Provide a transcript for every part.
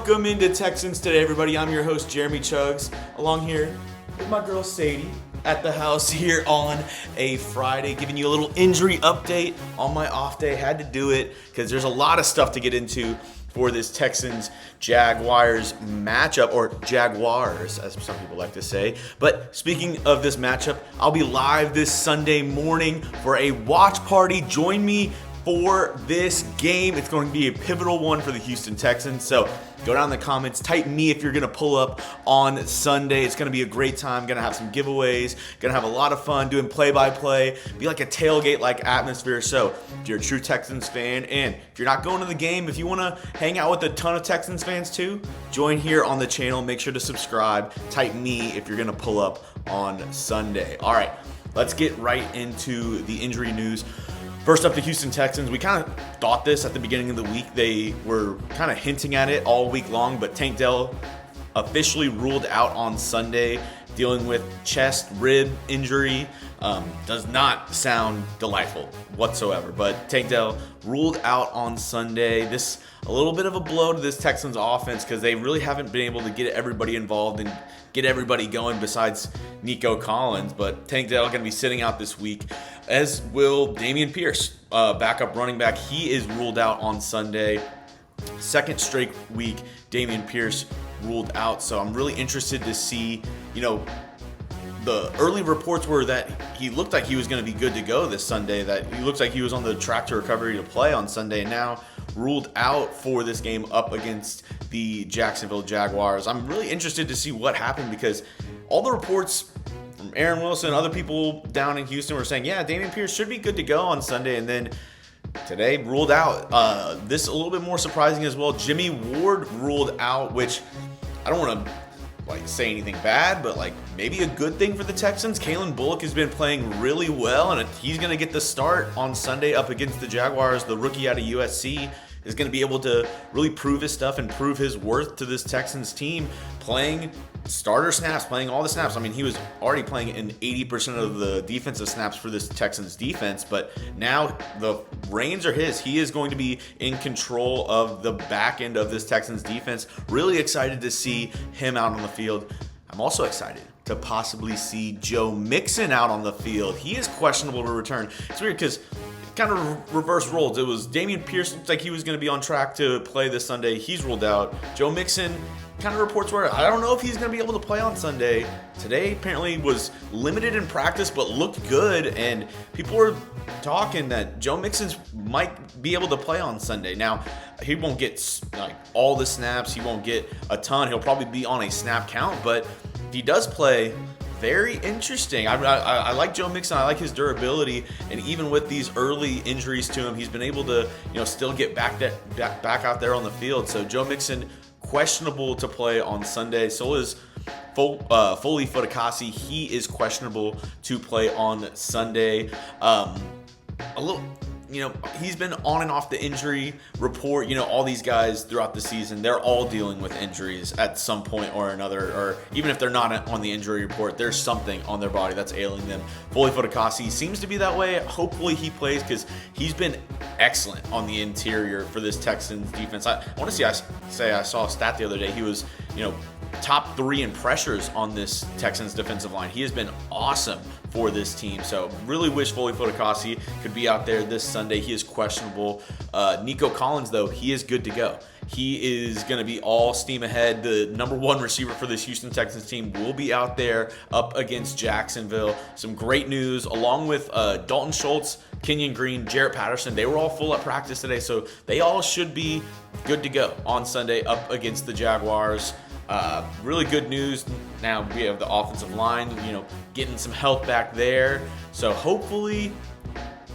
Welcome into Texans Today, everybody. I'm your host, Jeremy Chuggs, along here with my girl, Sadie, at the house here on a Friday, giving you a little injury update on my off day. Had to do it because there's a lot of stuff to get into for this Texans Jaguars matchup, or Jaguars, as some people like to say. But speaking of this matchup, I'll be live this Sunday morning for a watch party. Join me for this game. It's going to be a pivotal one for the Houston Texans. So go down in the comments, type me if you're going to pull up on Sunday. It's going to be a great time. Going to have some giveaways. Going to have a lot of fun doing play-by-play. Be like a tailgate-like atmosphere. So if you're a true Texans fan, and if you're not going to the game, if you want to hang out with a ton of Texans fans too, join here on the channel. Make sure to subscribe. Type me if you're going to pull up on Sunday. All right, let's get right into the injury news. First up, the Houston Texans. We kind of thought this at the beginning of the week. They were kind of hinting at it all week long, but Tank Dell officially ruled out on Sunday, dealing with chest rib injury. Does not sound delightful whatsoever, but Tank Dell ruled out on Sunday. This a little bit of a blow to this Texans offense because they really haven't been able to get everybody involved and get everybody going besides Nico Collins. But Tank Dell going to be sitting out this week, as will Dameon Pierce, backup running back. He is ruled out on Sunday. Second straight week, Dameon Pierce ruled out. So I'm really interested to see, the early reports were that he looked like he was going to be good to go this Sunday, that he looks like he was on the track to recovery to play on Sunday, and now ruled out for this game up against the Jacksonville Jaguars. I'm really interested to see what happened because all the reports from Aaron Wilson and other people down in Houston were saying, yeah, Dameon Pierce should be good to go on Sunday, and then today ruled out. This a little bit more surprising as well. Jimmie Ward ruled out, which I don't want to say anything bad, but maybe a good thing for the Texans. Kalen Bullock has been playing really well, and he's going to get the start on Sunday up against the Jaguars. The rookie out of USC is going to be able to really prove his stuff and prove his worth to this Texans team, playing starter snaps, playing all the snaps. I mean, he was already playing in 80% of the defensive snaps for this Texans defense, but now the reins are his. He is going to be in control of the back end of this Texans defense. Really excited to see him out on the field. I'm also excited to possibly see Joe Mixon out on the field. He is questionable to return. It's weird because kind of reverse roles. It was Dameon Pierce looked like he was going to be on track to play this Sunday. He's ruled out. Joe Mixon, kind of reports where I don't know if he's going to be able to play on Sunday. Today apparently was limited in practice but looked good, and people were talking that Joe Mixon might be able to play on Sunday. Now, he won't get all the snaps. He won't get a ton. He'll probably be on a snap count, but if he does play, very interesting. I like Joe Mixon. I like his durability, and even with these early injuries to him, he's been able to still get back out there on the field. So Joe Mixon questionable to play on Sunday. So is Foye Oloukun. He is questionable to play on Sunday. He's been on and off the injury report. All these guys throughout the season, they're all dealing with injuries at some point or another, or even if they're not on the injury report, there's something on their body that's ailing them. Foye Oloukun seems to be that way. Hopefully he plays because he's been excellent on the interior for this Texans defense. I want to say I saw a stat the other day. He was, top 3 in pressures on this Texans defensive line. He has been awesome for this team. So really wish Foye Oloukun could be out there this Sunday. He is questionable. Nico Collins, though, he is good to go. He is going to be all steam ahead. The number 1 receiver for this Houston Texans team will be out there up against Jacksonville. Some great news, along with Dalton Schultz, Kenyon Green, Jarrett Patterson. They were all full at practice today, so they all should be good to go on Sunday up against the Jaguars. Really good news. Now we have the offensive line, getting some health back there. So hopefully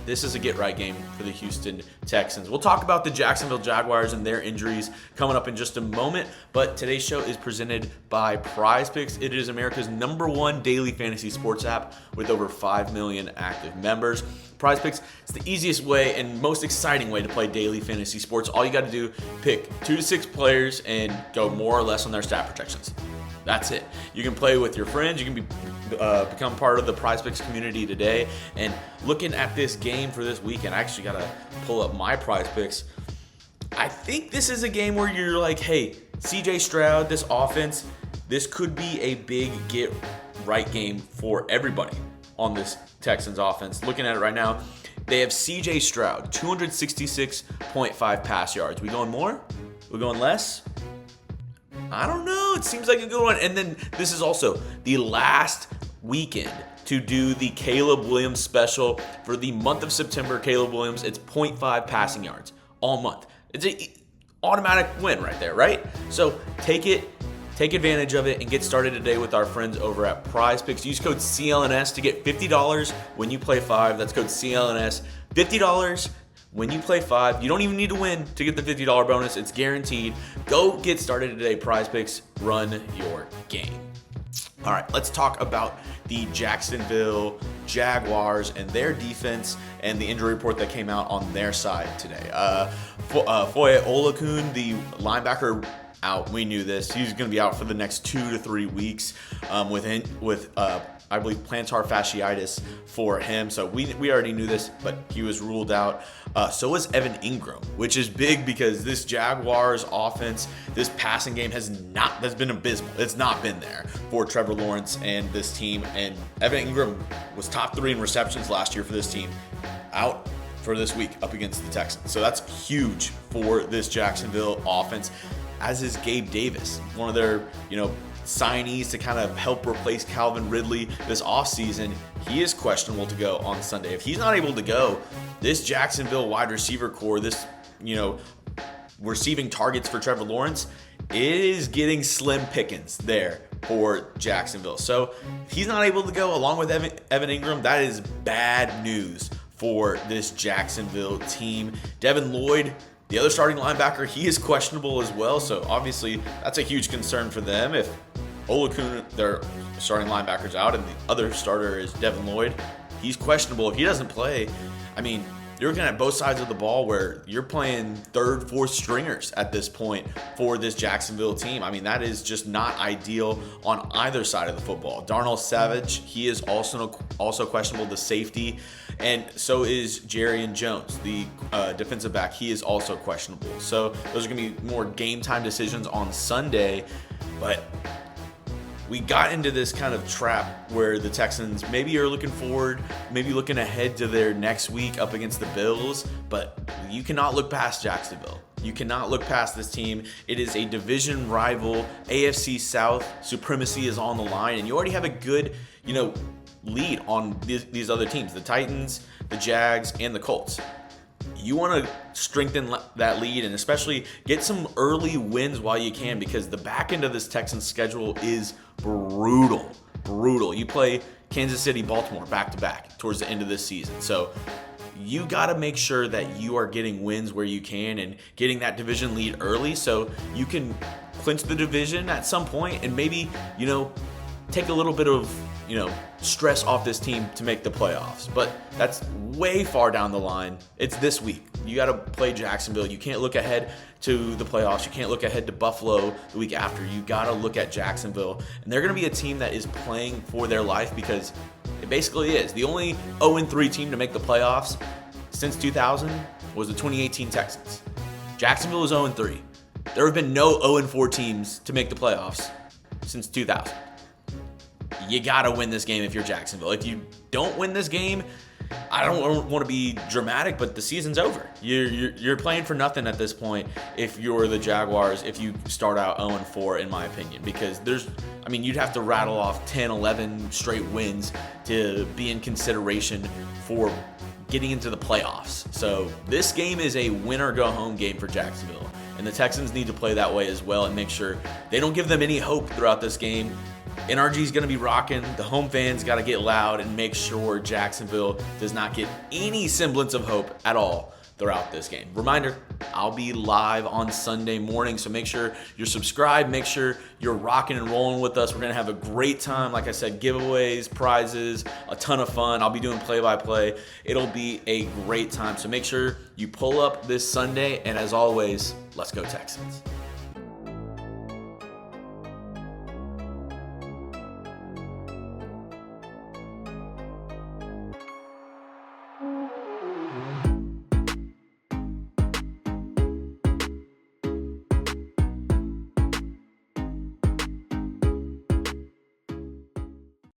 this is a get-right game for the Houston Texans. We'll talk about the Jacksonville Jaguars and their injuries coming up in just a moment, but today's show is presented by PrizePicks. It is America's #1 daily fantasy sports app with over 5 million active members. PrizePicks is the easiest way and most exciting way to play daily fantasy sports. All you got to do, pick 2 to 6 players and go more or less on their stat projections. That's it. You can play with your friends. You can become part of the PrizePicks community today. And looking at this game for this weekend, I actually got to pull up my PrizePicks. I think this is a game where you're like, hey, CJ Stroud, this offense, this could be a big get-right game for everybody on this Texans offense. Looking at it right now, they have CJ Stroud, 266.5 pass yards. We going more? We going less? I don't know. It seems like a good one. And then this is also the last weekend to do the Caleb Williams special for the month of September. Caleb Williams, it's 0.5 passing yards all month. It's an automatic win right there, right? So take advantage of it and get started today with our friends over at Prize Picks. Use code CLNS to get $50 when you play 5. That's code CLNS. $50 when you play 5. You don't even need to win to get the $50 bonus. It's guaranteed. Go get started today. Prize Picks, run your game. All right, let's talk about the Jacksonville Jaguars and their defense and the injury report that came out on their side today. Foye Oloukun, the linebacker, out. We knew this. He's going to be out for the next 2 to 3 weeks with I believe plantar fasciitis for him. So we already knew this, but he was ruled out. So was Evan Ingram, which is big because this Jaguars offense, this passing game has been abysmal. It's not been there for Trevor Lawrence and this team. And Evan Ingram was top 3 in receptions last year for this team, out for this week up against the Texans. So that's huge for this Jacksonville offense, as is Gabe Davis, one of their, signees to kind of help replace Calvin Ridley this offseason. He is questionable to go on Sunday. If he's not able to go, this Jacksonville wide receiver core, this, receiving targets for Trevor Lawrence, is getting slim pickings there for Jacksonville. So if he's not able to go along with Evan Ingram, that is bad news for this Jacksonville team. Devin Lloyd, the other starting linebacker, he is questionable as well. So obviously that's a huge concern for them. If Oloukun, their starting linebackers, out and the other starter is Devin Lloyd, he's questionable. If he doesn't play, you're looking at both sides of the ball where you're playing third, fourth stringers at this point for this Jacksonville team. That is just not ideal on either side of the football. Darnell Savage, he is also questionable, the safety, and so is Jerry Jones, the defensive back. He is also questionable. So those are going to be more game time decisions on Sunday, but we got into this kind of trap where the Texans maybe are looking forward, maybe looking ahead to their next week up against the Bills, but you cannot look past Jacksonville. You cannot look past this team. It is a division rival. AFC South supremacy is on the line, and you already have a good, lead on these other teams, the Titans, the Jags, and the Colts. You want to strengthen that lead and especially get some early wins while you can, because the back end of this Texans schedule is brutal. You play Kansas City, Baltimore back-to-back towards the end of this season. So you got to make sure that you are getting wins where you can and getting that division lead early so you can clinch the division at some point and maybe, take a little bit of, stress off this team to make the playoffs. But that's way far down the line. It's this week. You got to play Jacksonville. You can't look ahead to the playoffs. You can't look ahead to Buffalo the week after. You got to look at Jacksonville. And they're going to be a team that is playing for their life, because it basically is. The only 0-3 team to make the playoffs since 2000 was the 2018 Texans. Jacksonville is 0-3. There have been no 0-4 teams to make the playoffs since 2000. You got to win this game if you're Jacksonville. If you don't win this game, I don't want to be dramatic, but the season's over. You're playing for nothing at this point if you're the Jaguars, if you start out 0-4, in my opinion, because you'd have to rattle off 10, 11 straight wins to be in consideration for getting into the playoffs. So this game is a win or go home game for Jacksonville, and the Texans need to play that way as well and make sure they don't give them any hope throughout this game. NRG is going to be rocking. The home fans got to get loud and make sure Jacksonville does not get any semblance of hope at all throughout this game. Reminder, I'll be live on Sunday morning, so make sure you're subscribed. Make sure you're rocking and rolling with us. We're going to have a great time. Like I said, giveaways, prizes, a ton of fun. I'll be doing play-by-play. It'll be a great time. So make sure you pull up this Sunday, and as always, let's go Texans.